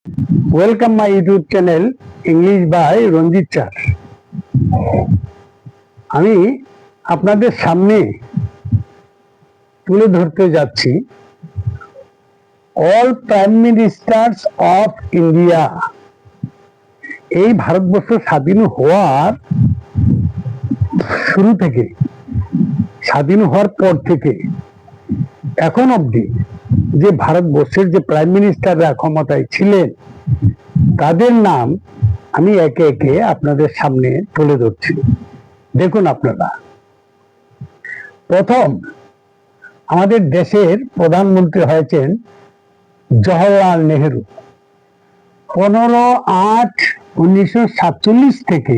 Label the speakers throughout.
Speaker 1: Welcome my YouTube channel English by রঞ্জিত চার। আমি আপনাদের সামনে তুলে ধরতে যাচ্ছি all prime ministers of India. এই ভারতবর্ষ স্বাধীন হওয়ার শুরু থেকে, স্বাধীন হওয়ার পর থেকে এখন অবধি যে ভারতবর্ষের যে প্রাইম মিনিস্টাররা ক্ষমতায় ছিলেন তাদের নাম আমি একে একে আপনাদের সামনে তুলে ধরছি। দেখুন আপনারা, প্রথম আমাদের দেশের প্রধানমন্ত্রী হয়েছেন জওহরলাল নেহেরু। 15/8/1947 থেকে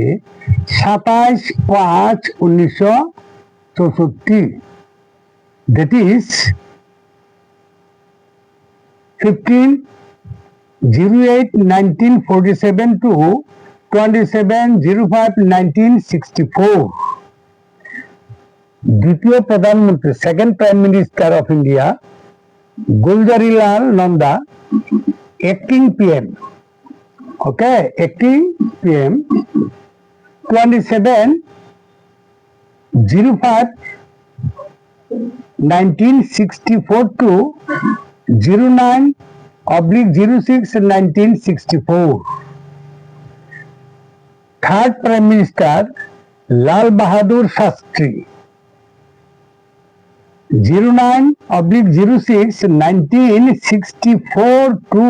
Speaker 1: 27/5/1964, that is 15/08/1947 to 27/05/1964। দ্বিতীয় প্রধানমন্ত্রী, second prime minister of India, Gulzarilal Nanda, acting PM, okay, acting PM, 27/05/1964 to 09/06/1964। Third Prime Minister Lal Bahadur Shastri, 09/06/1964 to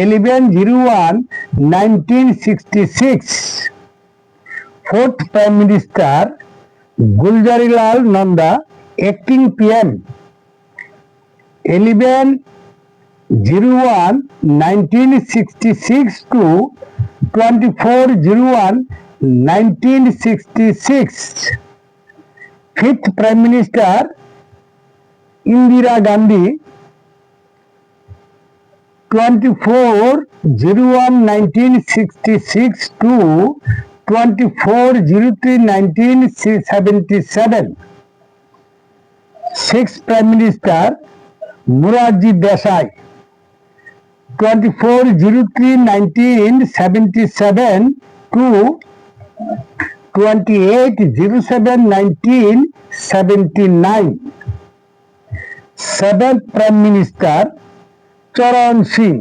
Speaker 1: 11/01/1966। Fourth Prime Minister Gulzarilal Nanda, acting PM, 11/01/1966 to 24/01/1966। Fifth Prime Minister Indira Gandhi, 24/01/1966 to 24/03/1977। Sixth Prime Minister Morarji Desai, 24/03/1977 to 28/07/1979। Seventh Prime Minister Charan Singh,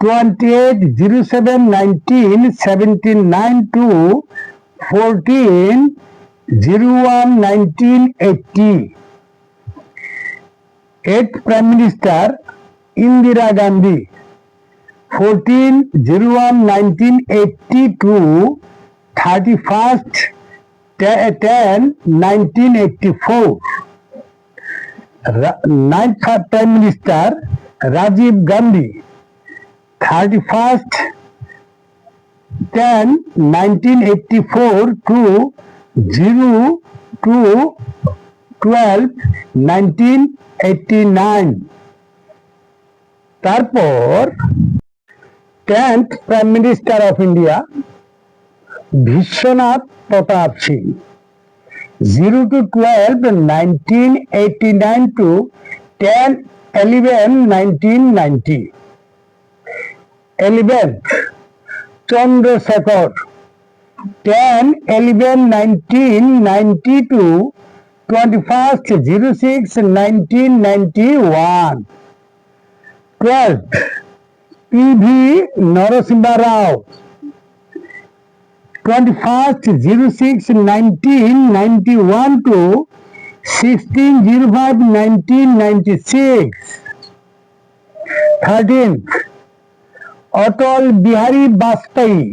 Speaker 1: 28/07/1979 to 14/01/1980। Eighth Prime Minister Indira Gandhi, 14/01/1980 to 31/10/1984। Ninth Prime Minister Rajiv Gandhi, 31/10/1984 to 02/12/1989। তারপর 10th prime minister of India Biswanath Pratap Singh, 02/12/1989 to 10/11/1990। 11th Chandrasekhar, 10/11/1990 to 21/06/1991। 12th PV Narasimha Rao, 21/06/1991 to 16/05/1996। 13th Atal Bihari Vajpayee,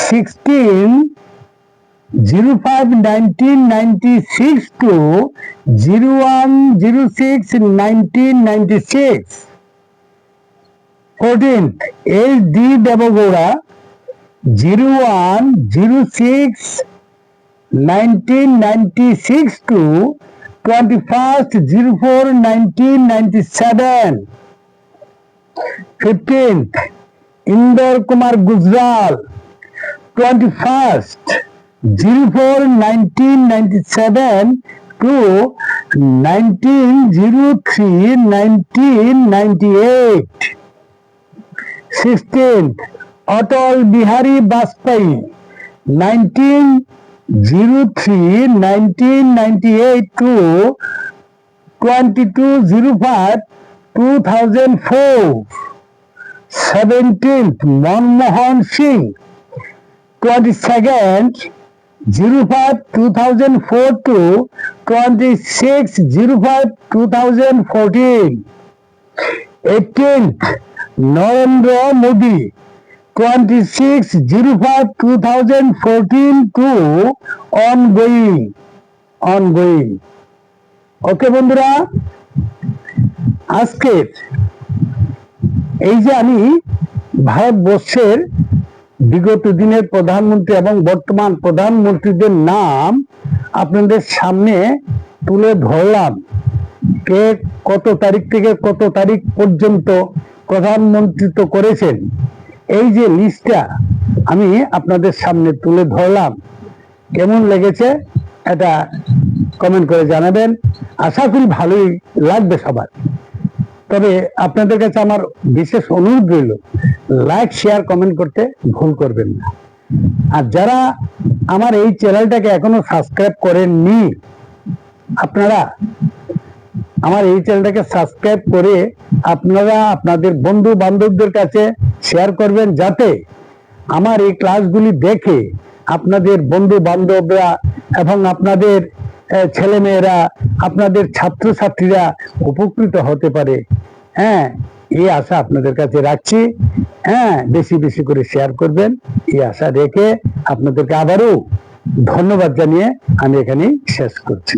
Speaker 1: 16/05/1996 to 01/06/1996। 14th H.D. Devagowda, 01/06/1996 to 21/04/1997। 15th Inder Kumar Gujral, 21/04/1997 to 19/03/1998। 16th, Atal Bihari Vajpayee, 1998 to 22/05/2004. 17th, Manmohan Singh, 22nd/05/2004 to 26/05/2014. 18th, Narendra Modi, 26/05/2014 to ongoing. ওকে বন্ধুরা, আজকে এই যে আমি ভারতবর্ষের বিগত দিনের প্রধানমন্ত্রী এবং বর্তমান প্রধানমন্ত্রীদের নাম আপনাদের সামনে তুলে ধরলাম, কে কত তারিখ থেকে কত তারিখ পর্যন্ত প্রধানমন্ত্রিত্ব করেছেন, এই যে লিস্টটা আমি আপনাদের সামনে তুলে ধরলাম, কেমন লেগেছে এটা কমেন্ট করে জানাবেন। আশা করি ভালোই লাগবে সবার। তবে আপনাদের কাছে আমার বিশেষ অনুরোধ রইল, লাইক শেয়ার কমেন্ট করতে ভুল করবেন না। আর যারা আমার এই চ্যানেলটাকে এখনো সাবস্ক্রাইব করেননি, আপনারা আমার এই চ্যানেলটাকে সাবস্ক্রাইব করে আপনারা আপনাদের বন্ধু বান্ধবদের কাছে শেয়ার করবেন, যাতে আমার এই ক্লাসগুলি দেখে আপনাদের বন্ধু বান্ধবরা এবং আপনাদের ছেলেমেয়েরা, আপনাদের ছাত্রছাত্রীরা উপকৃত হতে পারে। হ্যাঁ, এই আশা আপনাদের কাছে রাখছি। হ্যাঁ, বেশি বেশি করে শেয়ার করবেন, এই আশা রেখে আপনাদেরকে আবারও ধন্যবাদ জানিয়ে আমি এখানেই শেষ করছি।